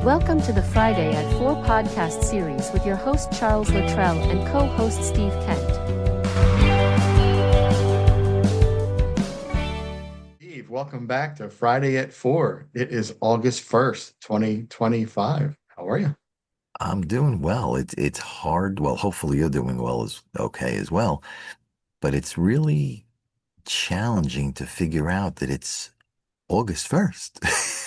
Welcome to the Friday at 4 podcast series with your host Charles Luttrell and co-host Steve Kent. Steve, welcome back to Friday at 4. It is August 1st, 2025. How are you? I'm doing well. It's hard. Well, hopefully you're doing well as okay as well. But it's really challenging to figure out that it's August 1st.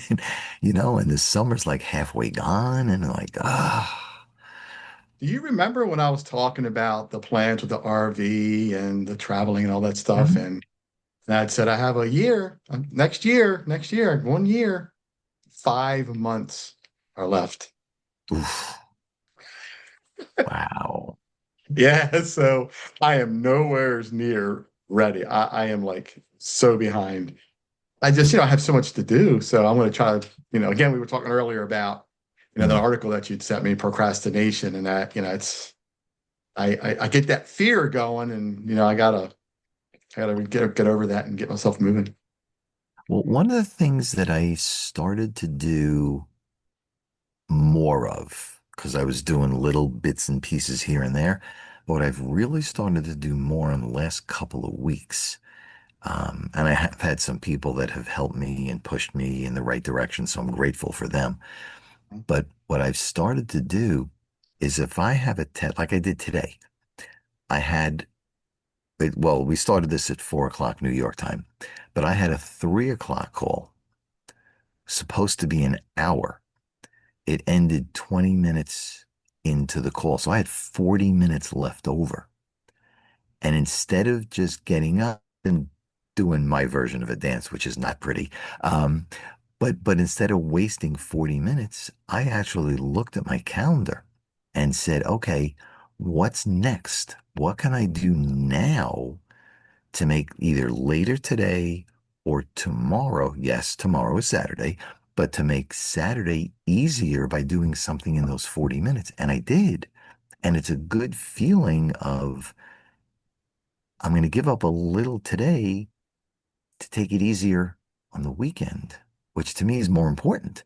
And the summer's like halfway gone and like, Do you remember when I was talking about the plans with the RV and the traveling and all that stuff? Mhm. And I'd said I have a year, next year, 1 year, 5 months are left. Oof, wow. Yeah, so I am nowhere near ready. I am like so behind. I just, I have so much to do. So I'm going to try to, again, we were talking earlier about, the Mm. article that you'd sent me, procrastination, and that, I get that fear going, and I gotta get over that and get myself moving. Well, one of the things that I started to do more of, because I was doing little bits and pieces here and there, but what I've really started to do more in the last couple of weeks. And I have had some people that have helped me and pushed me in the right direction, so I'm grateful for them. But what I've started to do is if I have a test, like I did today, I had, well, we started this at 4 o'clock New York time, but I had a 3 o'clock call, supposed to be an hour. It ended 20 minutes into the call. So I had 40 minutes left over. And instead of just getting up and doing my version of a dance, which is not pretty, um, but instead of wasting 40 minutes, I actually looked at my calendar and said, okay, what's next? What can I do now to make either later today or tomorrow? Yes, tomorrow is Saturday, but to make Saturday easier by doing something in those 40 minutes. And I did. And it's a good feeling of, I'm going to give up a little today to take it easier on the weekend, which to me is more important.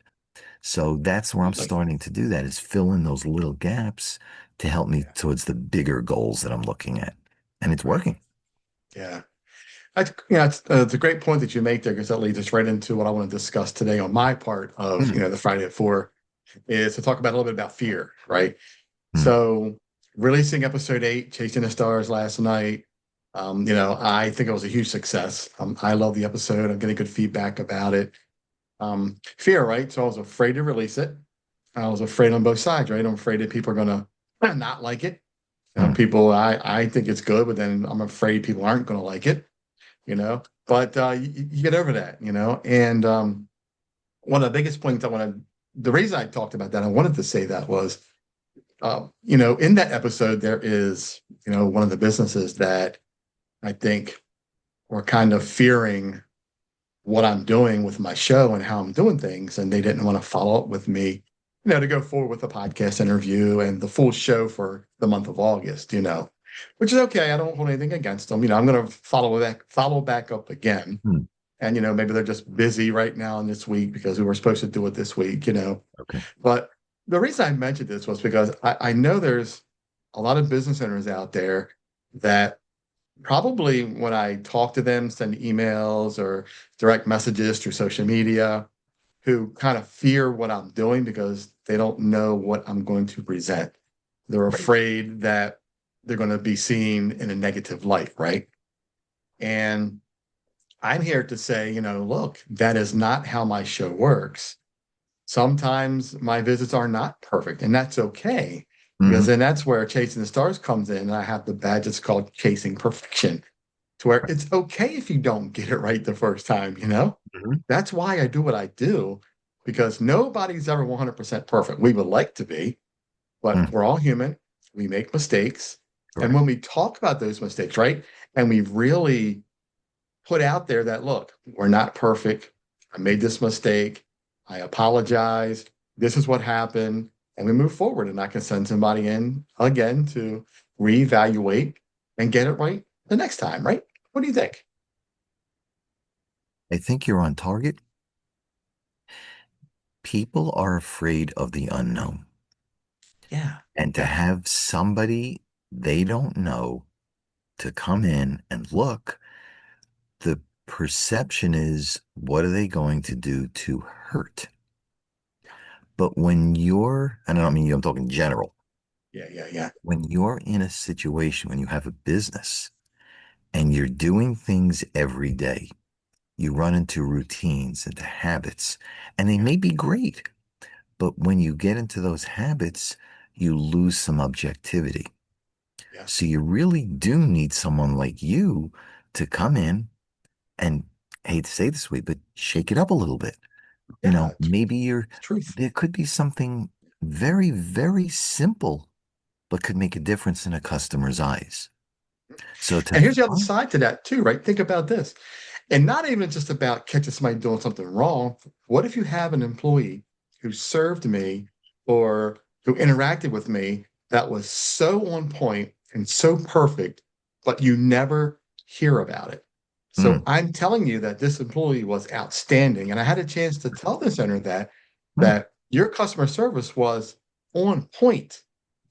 So that's where I'm Absolutely. starting to do that, is fill in those little gaps to help me Yeah, towards the bigger goals that I'm looking at. And it's right. working. Yeah. It's a great point that you make there, because that leads us right into what I want to discuss today on my part of, Mm, the Friday at 4, is to talk about a little bit about fear, right? mm, So releasing episode 8, Chasing the Stars last night, I think it was a huge success. I love the episode. I'm getting good feedback about it. Fear, right? So I was afraid to release it. I was afraid on both sides, right? I'm afraid that people are going to not like it. mm. People, I think it's good, but then I'm afraid people aren't going to like it, but you get over that, and one of the biggest points the reason I talked about that, I wanted to say that was, in that episode, there is, one of the businesses that I think were kind of fearing what I'm doing with my show and how I'm doing things, and they didn't want to follow up with me, to go forward with the podcast interview and the full show for the month of August, which is okay. I don't hold anything against them. I'm going to follow back up again. Mm. And, maybe they're just busy right now in this week because we were supposed to do it this week, Okay. But the reason I mentioned this was because I know there's a lot of business owners out there that probably, when I talk to them, send emails or direct messages through social media, who kind of fear what I'm doing because they don't know what I'm going to present. They're Right. afraid that they're going to be seen in a negative light, right? And I'm here to say, look, that is not how my show works. Sometimes my visits are not perfect, and that's okay, because Hmm. then that's where Chasing the Stars comes in. And I have the badge that's called Chasing Perfection, to where it's okay if you don't get it right the first time. Hmm. That's why I do what I do, because nobody's ever 100% perfect. We would like to be, but Mm. we're all human. We make mistakes. And Correct. when we talk about those mistakes, right, and we really put out there that, look, we're not perfect. I made this mistake. I apologize. This is what happened. And we move forward. And I can send somebody in again to reevaluate and get it right the next time, right? What do you think? I think you're on target. people are afraid of the unknown. Yeah. And to Yeah. have somebody they don't know to come in and look, the perception is, what are they going to do to hurt? But when you're, and I don't mean you, I'm talking general, Yeah. Yeah. Yeah. when you're in a situation, when you have a business and you're doing things every day, you run into routines, into habits, and they Yeah. may be great. But when you get into those habits, you lose some objectivity. Yeah. So you really do need someone like you to come in and, I hate to say it this way, but shake it up a little bit. Yeah. Maybe It's truth. there could be something very, very simple, but could make a difference in a customer's eyes. So to And here's the other find, side to that too, right? Think about this. And not even just about catching somebody doing something wrong. What if you have an employee who served me or who interacted with me that was so on point and so perfect, but you never hear about it? So mm, I'm telling you that this employee was outstanding. And I had a chance to tell this owner that mm, your customer service was on point.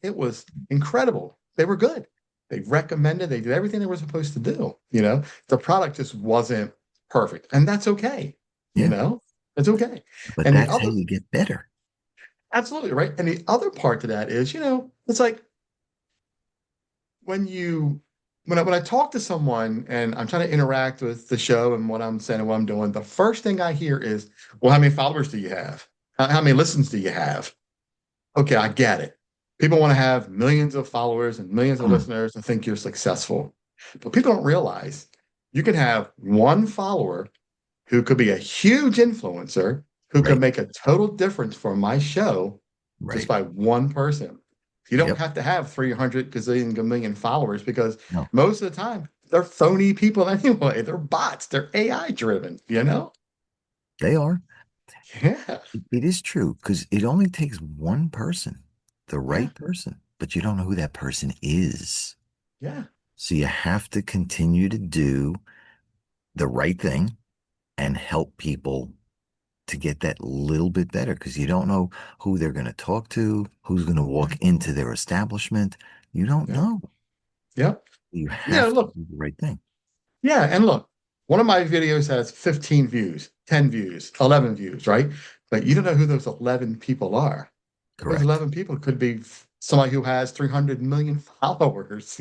It was incredible. They were good. They recommended, they did everything they were supposed to do. The product just wasn't perfect. And that's okay. You yeah, know, it's okay. but And the that's how other, you get better. absolutely right. And the other part to that is, it's like when you, when I talk to someone and I'm trying to interact with the show and what I'm saying and what I'm doing, the first thing I hear is, well, how many followers do you have? How many listens do you have? Okay, I get it. People want to have millions of followers and millions of Mm, listeners and think you're successful. But people don't realize you can have one follower who could be a huge influencer who could right, make a total difference for my show just right. by one person. You don't Yep. have to have 300 gazillion million followers because No, most of the time they're phony people anyway. They're bots. They're AI driven. they are. Yeah. It is true because it only takes one person, the Yeah. right person, but you don't know who that person is. Yeah. So you have to continue to do the right thing and help people to get that little bit better because you don't know who they're going to talk to, who's going to Yeah. walk into their establishment. You don't Yeah. know. Yeah. You Yeah. have to Look, do the right thing. yeah, and look, one of my videos has 15 views, 10 views, 11 views, right? But you don't know who those 11 people are. Those Correct. 11 people could be somebody who has 300 million followers.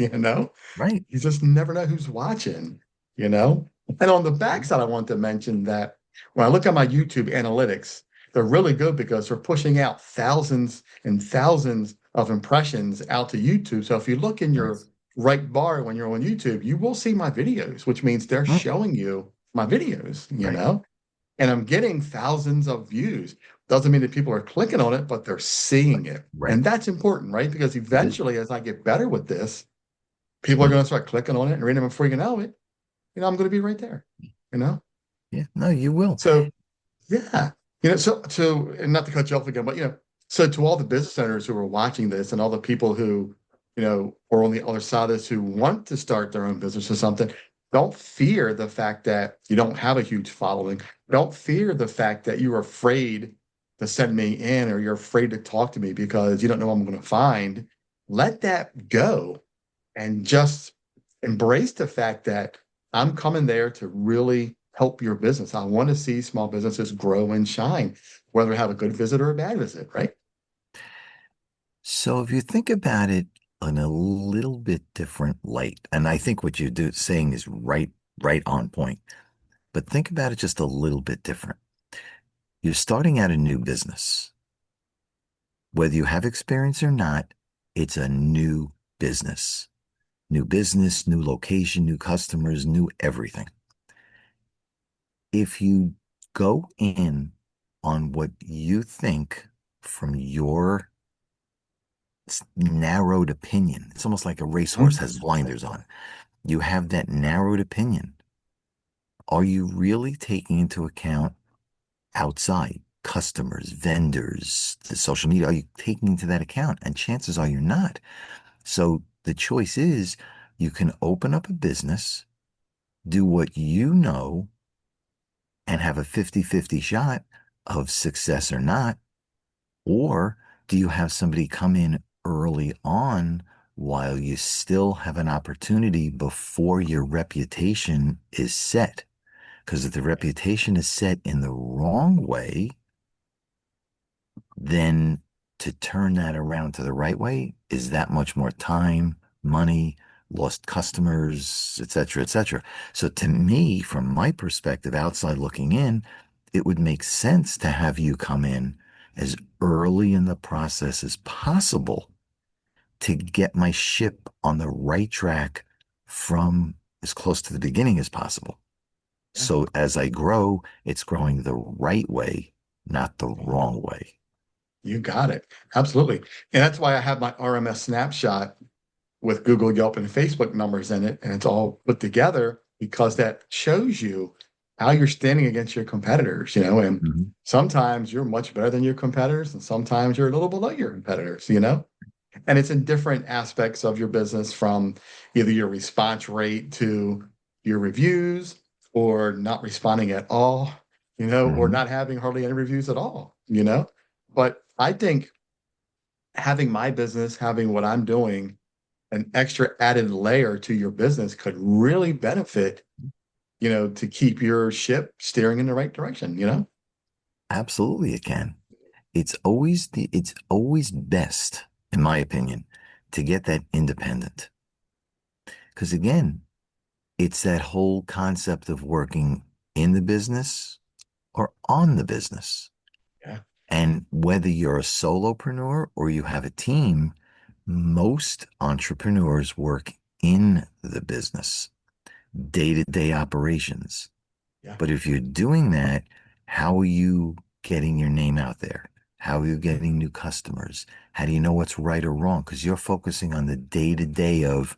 Right. You just never know who's watching. And on the backside, I want to mention that when I look at my YouTube analytics, they're really good because they're pushing out thousands and thousands of impressions out to YouTube. So if you look in your Nice. right bar when you're on YouTube, you will see my videos, which means they're Mm, showing you my videos, right. and I'm getting thousands of views. Doesn't mean that people are clicking on it, but they're seeing it. Right. And that's important, right? Because It is. eventually, as I get better with this, people are Mm, going to start clicking on it and reading them before you know it. I'm going to be right there, you know? yeah. No, you will. So, yeah. And not to cut you off again, but, so to all the business owners who are watching this and all the people who, are on the other side of this who want to start their own business or something, don't fear the fact that you don't have a huge following. Don't fear the fact that you're afraid to send me in or you're afraid to talk to me because you don't know what I'm going to find. Let that go and just embrace the fact that I'm coming there to really help your business. I want to see small businesses grow and shine, whether they have a good visit or a bad visit, right? So if you think about it in a little bit different light, and I think what you're saying is right on point, but think about it just a little bit different. You're starting out a new business. Whether you have experience or not, it's a new business. New business, new location, new customers, new everything. If you go in on what you think from your narrowed opinion, it's almost like a racehorse has Mhm. blinders on. You have that narrowed opinion. Are you really taking into account outside customers, vendors, the social media? Are you taking into that account? And chances are you're not. So the choice is you can open up a business, do what you know, and have a 50-50 shot, of success or not? Or do you have somebody come in early on while you still have an opportunity before your reputation is set? Because if the reputation is set in the wrong way, then to turn that around to the right way is that much more time, money, lost customers, et cetera, et cetera. So to me, from my perspective, outside looking in, it would make sense to have you come in as early in the process as possible to get my ship on the right track from as close to the beginning as possible. Yeah. So as I grow, it's growing the right way, not the wrong way. You got it. Absolutely. And that's why I have my RMS snapshot with Google, Yelp, and Facebook numbers in it. And it's all put together because that shows you how you're standing against your competitors, and Mhm. sometimes you're much better than your competitors, and sometimes you're a little below your competitors. And it's in different aspects of your business from either your response rate to your reviews or not responding at all, or Mhm. not having hardly any reviews at all. But I think having my business, having what I'm doing, an extra added layer to your business could really benefit, to keep your ship steering in the right direction. Absolutely, it can. It's always best, in my opinion, to get that independent. Because again, it's that whole concept of working in the business or on the business. Yeah. And whether you're a solopreneur or you have a team, most entrepreneurs work in the business, day-to-day operations. Yeah. But if you're doing that, how are you getting your name out there? How are you getting new customers? How do you know what's right or wrong? Because you're focusing on the day-to-day of,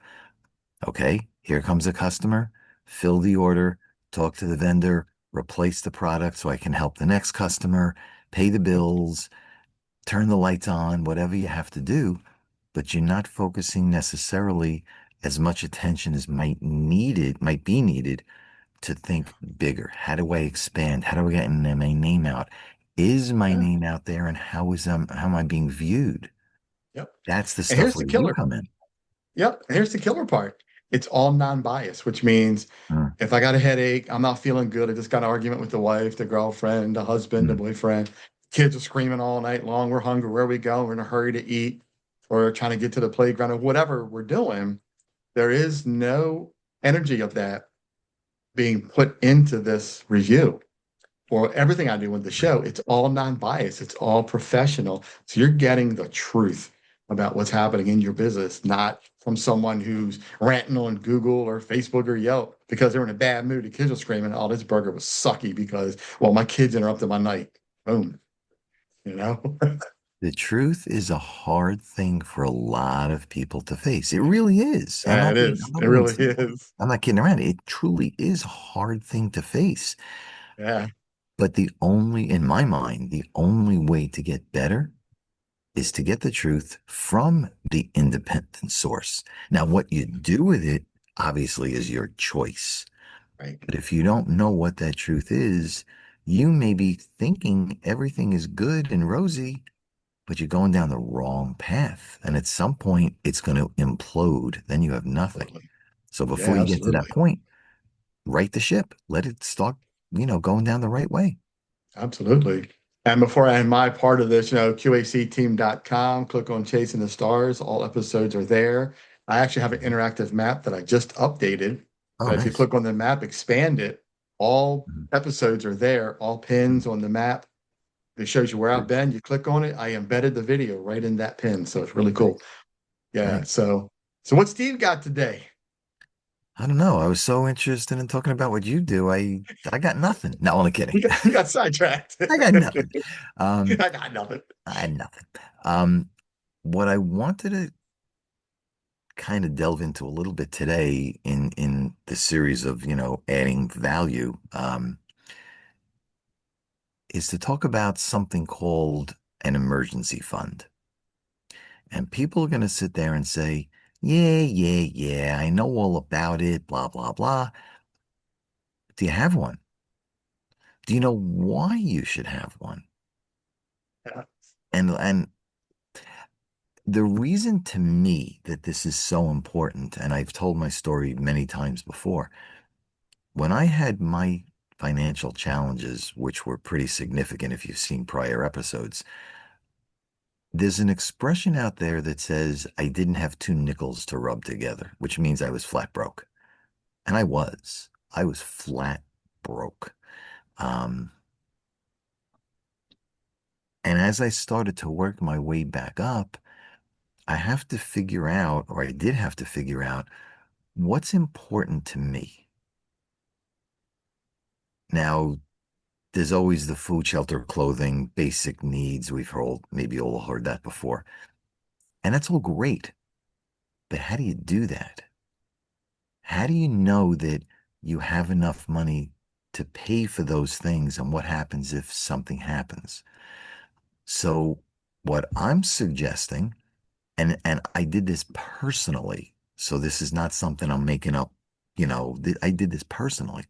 okay, here comes a customer, fill the order, talk to the vendor, replace the product so I can help the next customer, pay the bills, turn the lights on, whatever you have to do. But you're not focusing necessarily as much attention as might be needed to think bigger. How do I expand? How do I get my name out? Is my Yeah. name out there, and how am I being viewed? Yep. That's the And stuff here's the where you killer. come in. Yep. And here's the killer part. It's all non-biased, which means Mm, if I got a headache, I'm not feeling good, I just got an argument with the wife, the girlfriend, the husband, the mm. boyfriend, kids are screaming all night long, we're hungry, where we go, we're in a hurry to eat, or trying to get to the playground or whatever we're doing, there is no energy of that being put into this review or everything I do with the show. It's all non-biased, it's all professional. So you're getting the truth about what's happening in your business, not from someone who's ranting on Google or Facebook or Yelp because they're in a bad mood. The kids are screaming, "Oh, this burger was sucky because, well, my kids interrupted my night." Boom, you know? The truth is a hard thing for a lot of people to face. It really is. I'm Yeah, not it being, I'm is. not It being, really is. I'm not kidding around. It truly is a hard thing to face. Yeah, But in my mind, the only way to get better is to get the truth from the independent source. Now, what you do with it obviously is your choice. right. But if you don't know what that truth is, you may be thinking everything is good and rosy, but you're going down the wrong path. And at some point, it's going to implode. Then you have nothing. Absolutely. So before Yeah, you get to that absolutely. point, right the ship, let it start, going down the right way. Absolutely. And before I end my part of this, QACteam.com, click on Chasing the Stars. All episodes are there. I actually have an interactive map that I just updated. Oh, That if you nice. click on the map, expand it, all Mhm. episodes are there, all pins on the map. It shows you where I've been. You click on it, I embedded the video right in that pin. So it's really cool. Nice. Yeah. Nice. So what Steve got today? I don't know. I was so interested in talking about what you do. I got nothing. No, only kidding. We got sidetracked. I got nothing. Um, I got nothing. I had nothing. Um, what I wanted to kind of delve into a little bit today in the series of, adding value, is to talk about something called an emergency fund. And people are going to sit there and say, yeah, yeah, yeah, I know all about it, blah, blah, blah. Do you have one? Do you know why you should have one? Yeah. And the reason to me that this is so important, and I've told my story many times before, when I had my financial challenges, which were pretty significant if you've seen prior episodes, there's an expression out there that says I didn't have two nickels to rub together, which means I was flat broke. And I was. I was flat broke. Um, and as I started to work my way back up, I have to figure out, or I did have to figure out, what's important to me. Now, there's always the food, shelter, clothing, basic needs. We've heard, maybe all heard that before. And that's all great. But how do you do that? How do you know that you have enough money to pay for those things? And what happens if something happens? So, what I'm suggesting, and I did this personally, so this is not something I'm making up, I did this personally.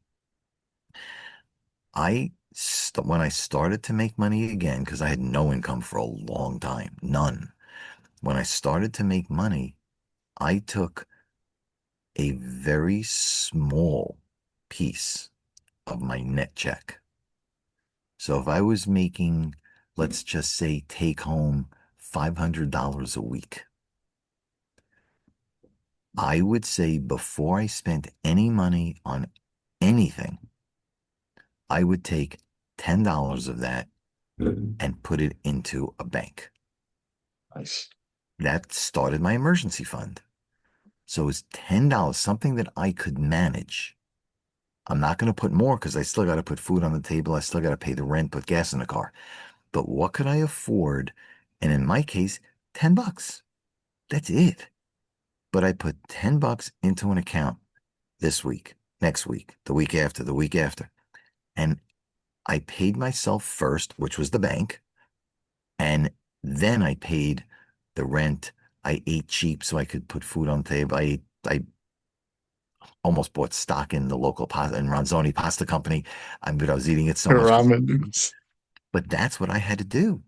When I started to make money again, because I had no income for a long time, none. When I started to make money, I took a very small piece of my net check. So if I was making, let's just say, take home $500 a week, I would say before I spent any money on anything, I would take $10 of that and put it into a bank. Nice. That started my emergency fund. So it's $10, something that I could manage. I'm not going to put more because I still got to put food on the table. I still got to pay the rent, put gas in the car. But what could I afford? And in my case, $10. That's it. But I put $10 into an account this week, next week, the week after, the week after. And I paid myself first, which was the bank. And then I paid the rent. I ate cheap so I could put food on the table. I almost bought stock in the local pasta and Ronzoni pasta company. But I was eating it so much. Ramen noodles. But that's what I had to do.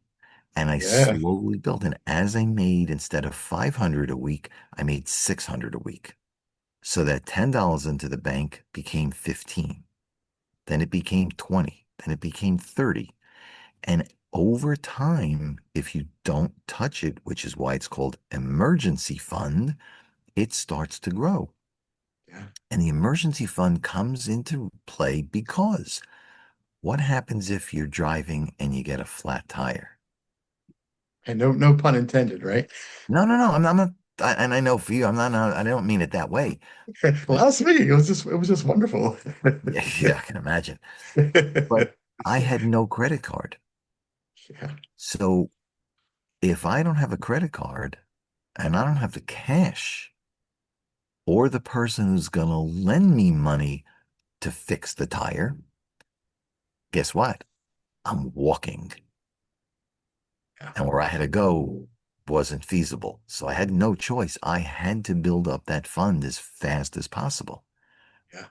And I Yeah. slowly built. And as I made, instead of 500 a week, I made 600 a week. So that $10 into the bank became 15. Then it became 20. Then it became 30. And over time, if you don't touch it, which is why it's called emergency fund, it starts to grow. Yeah. And the emergency fund comes into play because what happens if you're driving and you get a flat tire? And no pun intended, right? No, no, no. I'm not, and I know for you, I don't mean it that way. Well, that's me. It was just wonderful. Yeah, yeah, I can imagine. But I had no credit card. Yeah. So if I don't have a credit card and I don't have the cash or the person who's going to lend me money to fix the tire, guess what? I'm walking. Yeah. And where I had to go wasn't feasible. So I had no choice. I had to build up that fund as fast as possible. Yeah.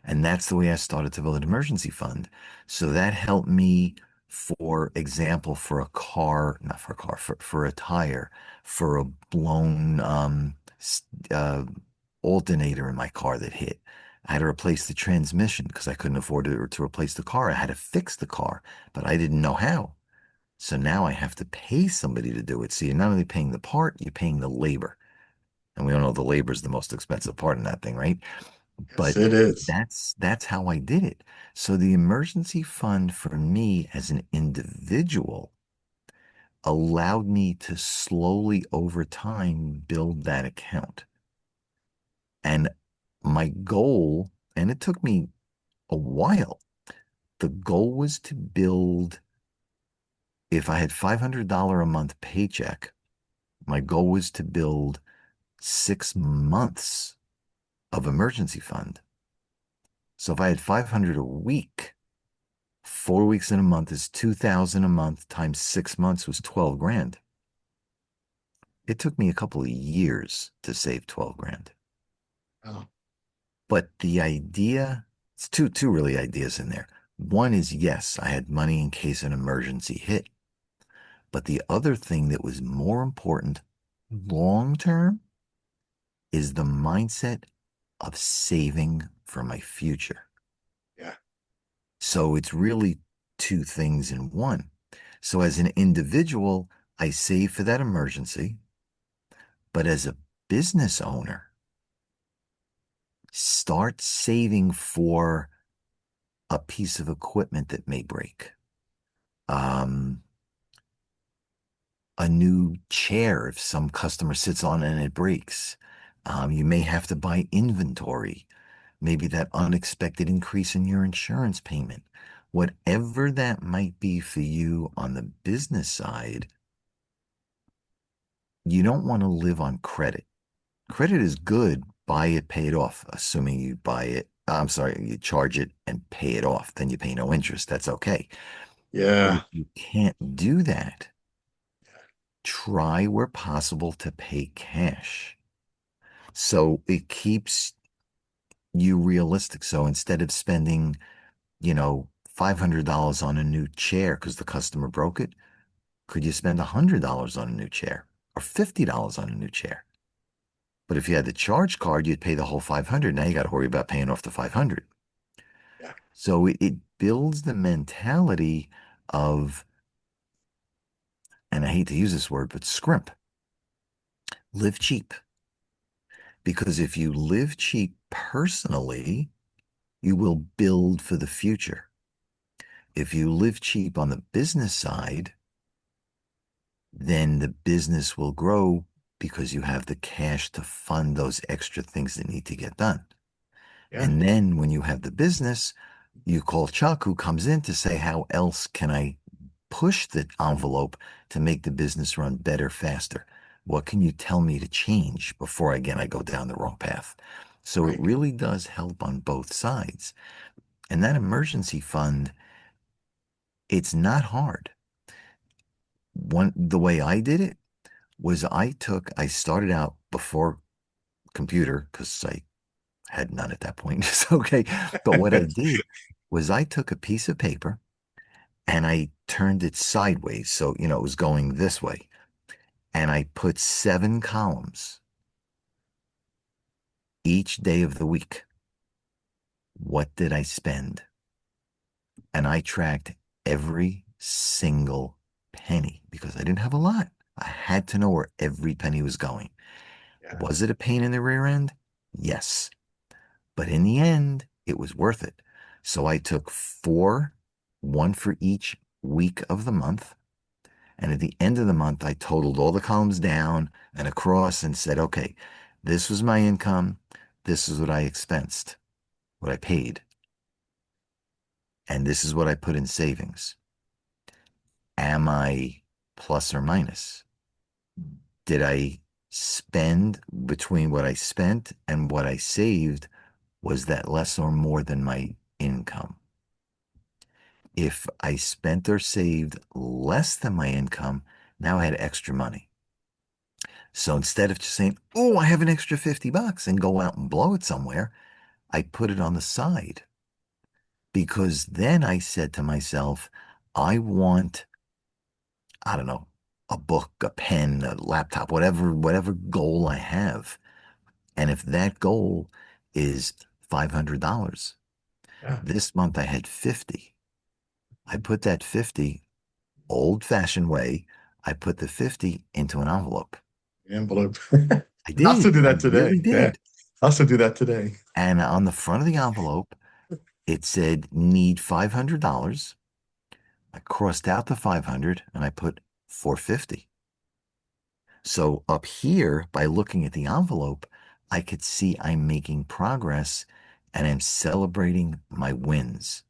And that's the way I started to build an emergency fund. So that helped me, for example, for a car, not for a car, for a tire, for a blown uh, alternator in my car that hit. I had to replace the transmission because I couldn't afford to replace the car. I had to fix the car, but I didn't know how. So now I have to pay somebody to do it. So you're not only paying the part, you're paying the labor. And we all know the labor is the most expensive part in that thing, right? Yes, But it is. that's how I did it. So the emergency fund for me as an individual allowed me to slowly over time build that account. And my goal, and it took me a while, the goal was to build, if I had $500 a month paycheck, my goal was to build 6 months of emergency fund. So if I had 500 a week, 4 weeks in a month is 2,000 a month times 6 months was 12 grand. It took me a couple of years to save 12 grand. Oh, But the idea, it's two really ideas in there. One is yes, I had money in case an emergency hit. But the other thing that was more important long term is the mindset of saving for my future. Yeah. So it's really two things in one. So as an individual, I save for that emergency. But as a business owner, start saving for a piece of equipment that may break. Um, a new chair if some customer sits on it and it breaks. You may have to buy inventory, maybe that unexpected increase in your insurance payment. Whatever that might be for you on the business side, you don't want to live on credit. Credit is good, buy it, pay it off, assuming you buy it. I'm sorry, you charge it and pay it off, then you pay no interest. That's okay. But Yeah. if you can't do that, try where possible to pay cash. So it keeps you realistic. So instead of spending, $500 on a new chair because the customer broke it, could you spend $100 on a new chair or $50 on a new chair? But if you had the charge card, you'd pay the whole 500. Now you got to worry about paying off the 500. Yeah. So it builds the mentality of, and I hate to use this word, but scrimp. Live cheap. Because if you live cheap personally, you will build for the future. If you live cheap on the business side, then the business will grow because you have the cash to fund those extra things that need to get done. Yeah. And then when you have the business, you call Chuck, who comes in to say, how else can I push the envelope to make the business run better, faster? What can you tell me to change before, again, I go down the wrong path? So it Right. really does help on both sides. And that emergency fund, it's not hard. The way I did it was I started out before computer because I had none at that point. It's okay. But what I did was I took a piece of paper and I turned it sideways. So, it was going this way. And I put 7 columns each day of the week. What did I spend? And I tracked every single penny because I didn't have a lot. I had to know where every penny was going. Yeah. Was it a pain in the rear end? Yes. But in the end, it was worth it. So I took four, one for each week of the month. And at the end of the month, I totaled all the columns down and across and said, okay, this was my income. This is what I expensed, what I paid. And this is what I put in savings. Am I plus or minus? Did I spend between what I spent and what I saved? Was that less or more than my income? If I spent or saved less than my income, now I had extra money. So instead of just saying, oh, I have an extra $50 and go out and blow it somewhere, I put it on the side because then I said to myself, I want, I don't know, a book, a pen, a laptop, whatever goal I have. And if that goal is $500, Yeah. this month I had 50. I put that 50 old fashioned way. I put the 50 into an envelope. Envelope. I I'll still did. do I that really today. Yeah. did. I'll still do that today. And on the front of the envelope, it said need $500. I crossed out the 500 and I put 450. So up here, by looking at the envelope, I could see I'm making progress and I'm celebrating my wins.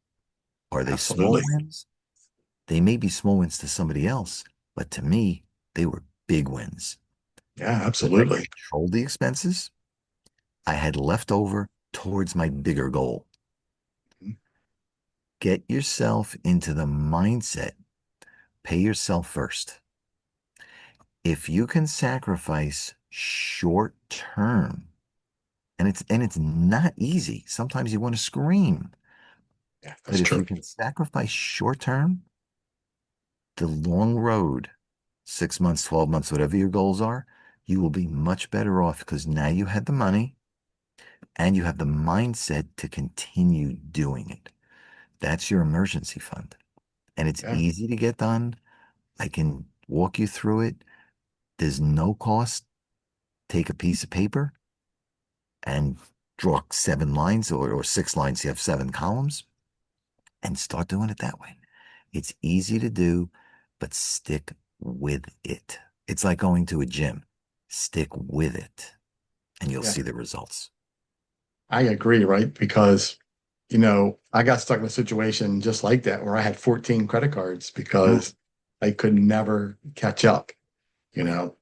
Are they small Absolutely. wins? They may be small wins to somebody else, but to me, they were big wins Yeah, because I absolutely. controlled the expenses. I had left over towards my bigger goal. Get yourself into the mindset, pay yourself first. If you can sacrifice short term, and it's not easy. Sometimes you want to scream, Yeah, But that's if true. you can sacrifice short term, the long road, 6 months, 12 months, whatever your goals are, you will be much better off because now you had the money and you have the mindset to continue doing it. That's your emergency fund. And it's Yeah, easy to get done. I can walk you through it. There's no cost. Take a piece of paper and draw 7 lines or 6 lines. You have 7 columns and start doing it that way. It's easy to do, but stick with it. It's like going to a gym. Stick with it and you'll yeah, see the results. I agree, right? Because, I got stuck in a situation just like that where I had 14 credit cards Ooh, because I could never catch up. You know,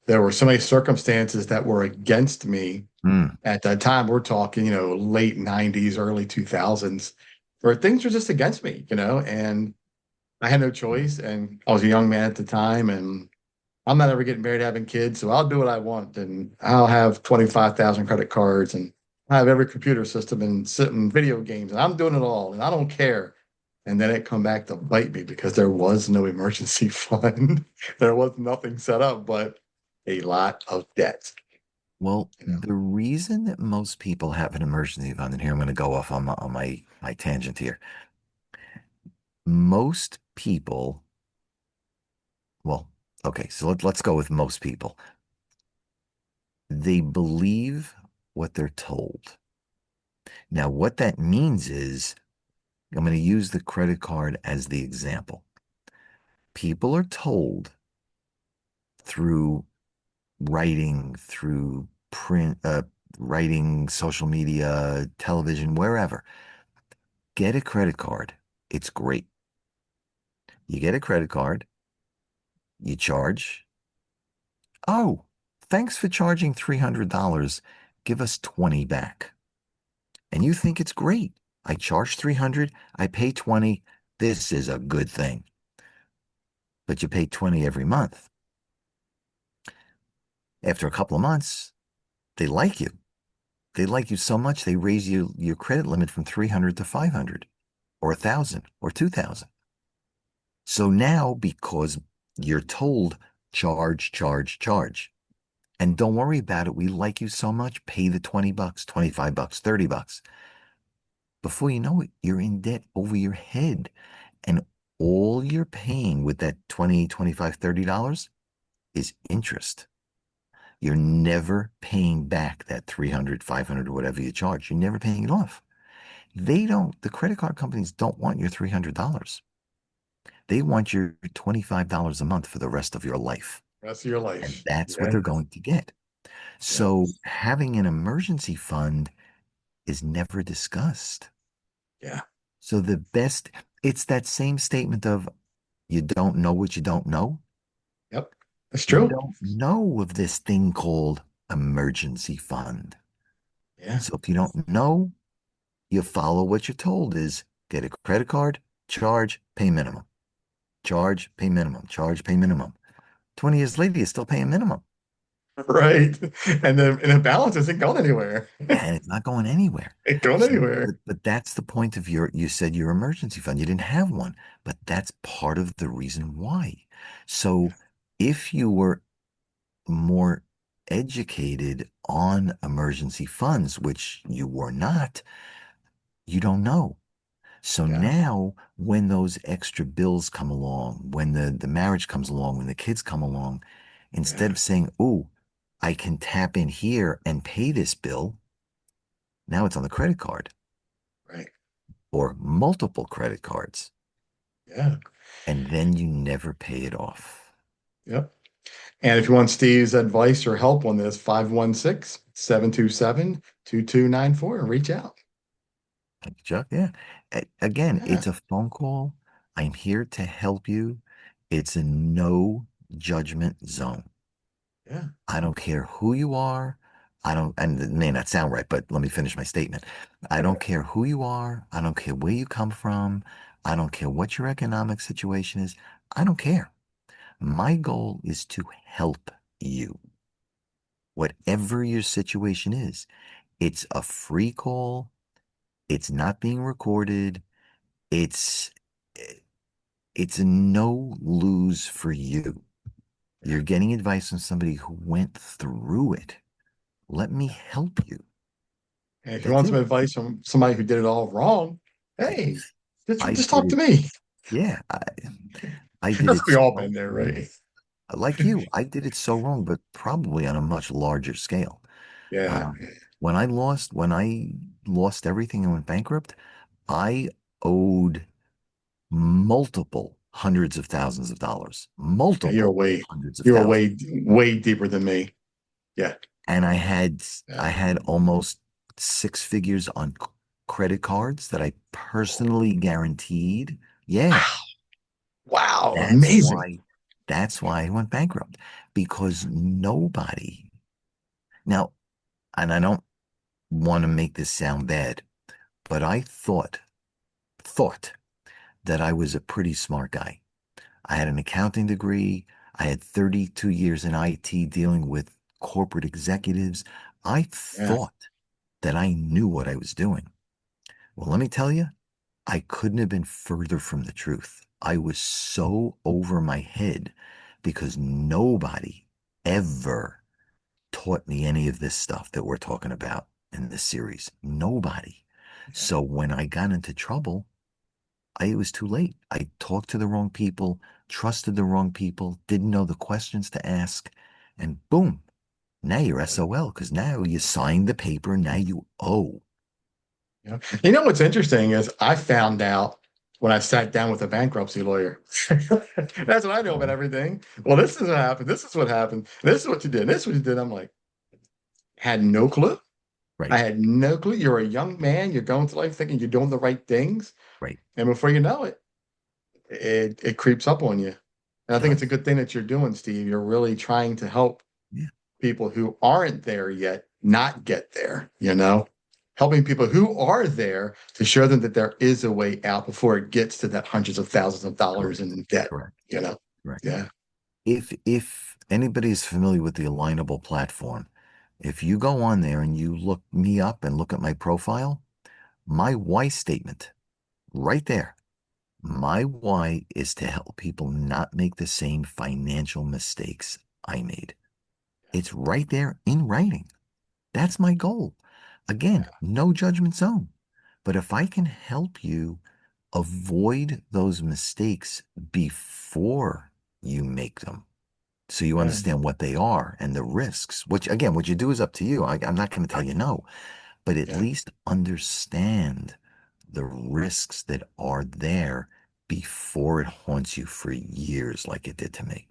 there were so many circumstances that were against me mm, at that time. We're talking, late 90s, early 2000s, where things were just against me, and I had no choice. And I was a young man at the time, and I'm not ever getting married, having kids, so I'll do what I want, and I'll have 25,000 credit cards, and I have every computer system and sitting video games, and I'm doing it all, and I don't care. And then it come back to bite me because there was no emergency fund. There was nothing set up but a lot of debt. well, You know, the reason that most people have an emergency fund, and here I'm going to go off on my tangent here. Most people, well, okay, so let's go with most people. They believe what they're told. Now, what that means is, I'm going to use the credit card as the example. People are told through writing, through print, writing, social media, television, wherever, get a credit card. It's great. You get a credit card, you charge. Oh, thanks for charging $300. Give us 20 back. And you think it's great. I charge 300, I pay 20. This is a good thing. But you pay 20 every month. After a couple of months, they like you. They like you so much they raise your credit limit from 300 to 500 or 1,000 or 2,000. So now because you're told charge, charge, charge. And don't worry about it. We like you so much. Pay the $20, $25, $30. Before you know it, you're in debt over your head. And all you're paying with that 20, 25, $30 is interest. You're never paying back that 300, 500, or whatever you charge. You're never paying it off. The credit card companies don't want your $300. They want your $25 a month for the rest of your life. rest of your And life. that's what Yeah, they're going to get. yeah, So having an emergency fund is never discussed. yeah. So it's that same statement of you don't know what you don't know. Yep, that's You true. don't know of this thing called emergency fund. Yeah, So if you don't know, you follow what you're told is get a credit card, charge, pay minimum. Charge, pay minimum. Charge, pay minimum. 20 years later, you're still paying minimum. right. And the balance isn't going anywhere. Yeah, and it's not going anywhere. Ain't going So, anywhere. but that's the point of you said your emergency fund. You didn't have one, but that's part of the reason why. So if you were more educated on emergency funds, which you were not, you don't know. So Yeah, now when those extra bills come along, when the marriage comes along, when the kids come along, instead yeah, of saying, oh, I can tap in here and pay this bill, now it's on the credit card right. or multiple credit cards. Yeah, And then you never pay it off. yep. And if you want Steve's advice or help on this, 516-727-2294 and reach out. Thank you, Chuck. Yeah. Again, Yeah, it's a phone call. I'm here to help you. It's a no judgment zone. yeah, I don't care who you are. And it may not sound right, but let me finish my statement. I don't care who you are. I don't care where you come from. I don't care what your economic situation is. I don't care. My goal is to help you, whatever your situation is. It's a free call. It's not being recorded. it's it's a no lose for you. You're getting advice from somebody who went through it. Let me help you. And if you That's want some it. advice from somebody who did it all wrong, hey, I just did talk to it. me. Yeah, I did That's it we so all wrong. been there, right? Like you, I did it so wrong, but probably on a much larger scale. Yeah. Um, when I lost everything and went bankrupt, I owed multiple hundreds of thousands of dollars, Yeah, you're multiple way hundreds of you're thousands. way deeper than me. Yeah. And I had Yeah. I had almost six figures on credit cards that I personally guaranteed. Yeah, Wow. Wow. that's Amazing. why that's why I went bankrupt because nobody now, and I don't want to make this sound bad, but I thought that I was a pretty smart guy. I had an accounting degree. I had 32 years in IT dealing with corporate executives. I Yeah. thought that I knew what I was doing. Well, let me tell you, I couldn't have been further from the truth. I was so over my head because nobody ever taught me any of this stuff that we're talking about in this series. Nobody. So when I got into trouble, it was too late. I talked to the wrong people, trusted the wrong people, didn't know the questions to ask, and boom, now you're SOL because now you signed the paper, now you owe. Yeah. You know what's interesting is I found out when I sat down with a bankruptcy lawyer. That's what I know about everything. Well, this is what happened. This is what happened. This is what you did. This is what you did. I'm like, had no clue. I Right, had no clue. You're a young man. You're going through life thinking you're doing the right things. right. And before you know it, it creeps up on you. And I It think it's a does. good thing that you're doing, Steve. You're really trying to help Yeah, people who aren't there yet not get there, helping people who are there to show them that there is a way out before it gets to that hundreds of thousands of dollars correct, in debt, correct, you know? correct. Yeah. If anybody is familiar with the Alignable platform, if you go on there and you look me up and look at my profile, my why statement right there. My why is to help people not make the same financial mistakes I made. It's right there in writing. That's my goal. Again, no judgment zone. But if I can help you avoid those mistakes before you make them, so you Yeah. understand what they are and the risks, which again, what you do is up to you. I'm not going to tell you no, but at Yeah. least understand the risks that are there before it haunts you for years like it did to me.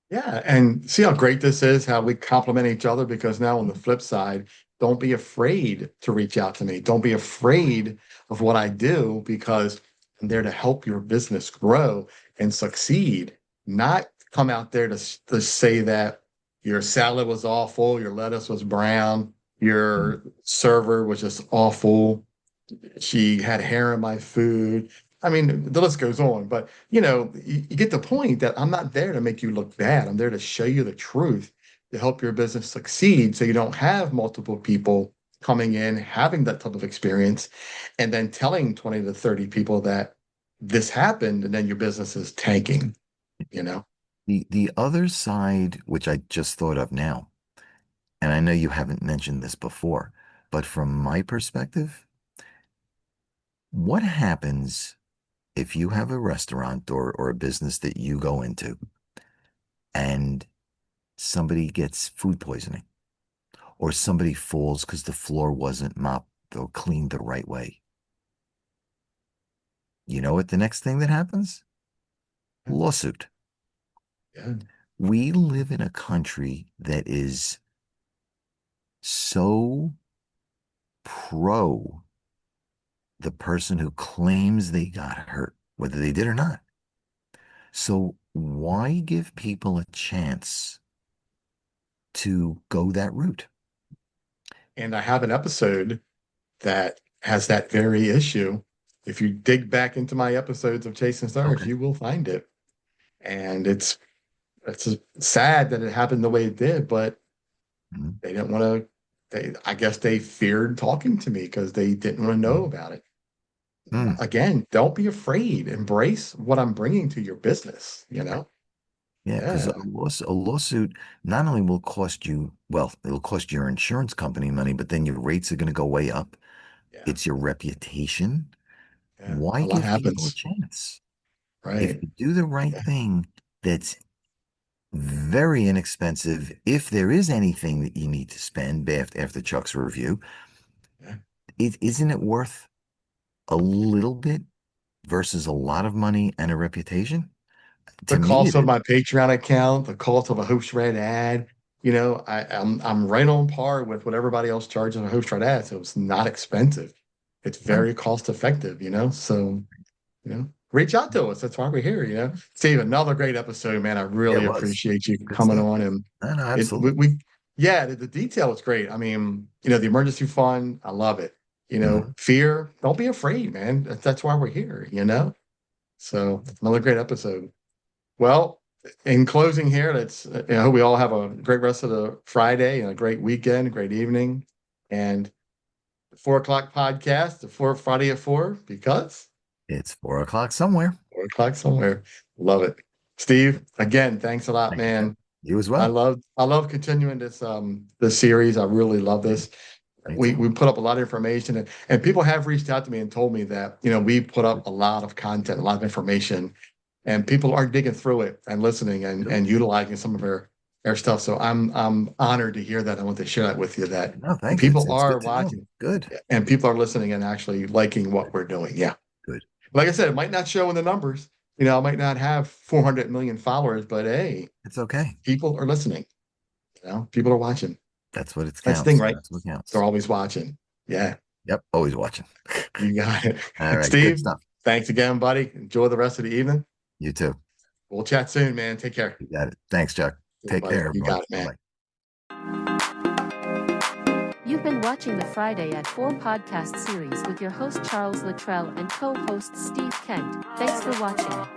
Yeah, and see how great this is, how we complement each other because now on the flip side, don't be afraid to reach out to me. Don't be afraid of what I do because I'm there to help your business grow and succeed, not come out there to say that your salad was awful, your lettuce was brown, Mm. your server was just awful, she had hair in my food. I mean, the list goes on, but you get the point that I'm not there to make you look bad. I'm there to show you the truth to help your business succeed so you don't have multiple people coming in, having that type of experience, and then telling 20 to 30 people that this happened, and then your business is tanking, you know? The other side, which I just thought of now, and I know you haven't mentioned this before, but from my perspective, what happens if you have a restaurant or a business that you go into and somebody gets food poisoning or somebody falls because the floor wasn't mopped or cleaned the right way? You know what the next thing that happens? Lawsuit. Yeah. We live in a country that is so pro the person who claims they got hurt, whether they did or not. So why give people a chance to go that route? And I have an episode that has that very issue. If you dig back into my episodes of Chasing Stars, Okay. you will find it. And it's sad that it happened the way it did, but Mhm. they didn't want to. I guess they feared talking to me because they didn't want to know Mhm. about it. Again, don't be afraid. Embrace what I'm bringing to your business, Yeah, because Yeah, a lawsuit not only will cost you, well, it'll cost your insurance company money, but then your rates are going to go way up. yeah, It's your reputation. yeah. Why A lot give people a happens, chance? If right? you do the right Yeah, thing, that's very inexpensive. If there is anything that you need to spend after Chuck's review, yeah. isn't it worth a little bit versus a lot of money and a reputation? The To me, cost it of is. my Patreon account, the cost of a host read ad, I'm right on par with what everybody else charges a host read ad. So it's not expensive. It's No, very cost effective, So, reach out to us. That's why we're here, Steve, another great episode, man. I it really was appreciate you good coming stuff. on and No, no, it absolutely. yeah, the detail is great. I mean, the emergency fund, I love it. Mhm. Fear, don't be afraid, man. That's why we're here. So another great episode. Well, in closing here, I hope we all have a great rest of the Friday and a great weekend, a great evening. And the 4 o'clock podcast, the four Friday at 4, because It's 4 o'clock somewhere. 4 o'clock somewhere. Love it. Steve, again, thanks a lot, Thank you, Chuck. man. You as I well. love I love continuing this series. I really love Yeah, this. me We too. we put up a lot of information and people have reached out to me and told me that, we put up a lot of content, a lot of information, and people are digging through it and listening Good. and utilizing some of our stuff. So I'm honored to hear that. I want to share that with you that No, thanks. people It's are good to know. watching Good. and people are listening and actually liking what we're doing. Yeah. Good. Like I said, it might not show in the numbers. I might not have 400 million followers, but hey, It's okay. people are listening. People are watching. That's what it That's the thing, counts. right? That's what They're counts. always watching. Yeah, Yep. Always watching. you got it. All right. Good Steve, stuff. thanks again, buddy. Enjoy the rest of the evening. You too. We'll chat soon, man. Take care. You got it. Thanks, Chuck. Yeah, Take buddy. care, You everyone. got it, Bye man. bye. You've been watching the Friday at 4 podcast series with your host Charles Luttrell and co-host Steve Kent. Thanks for watching.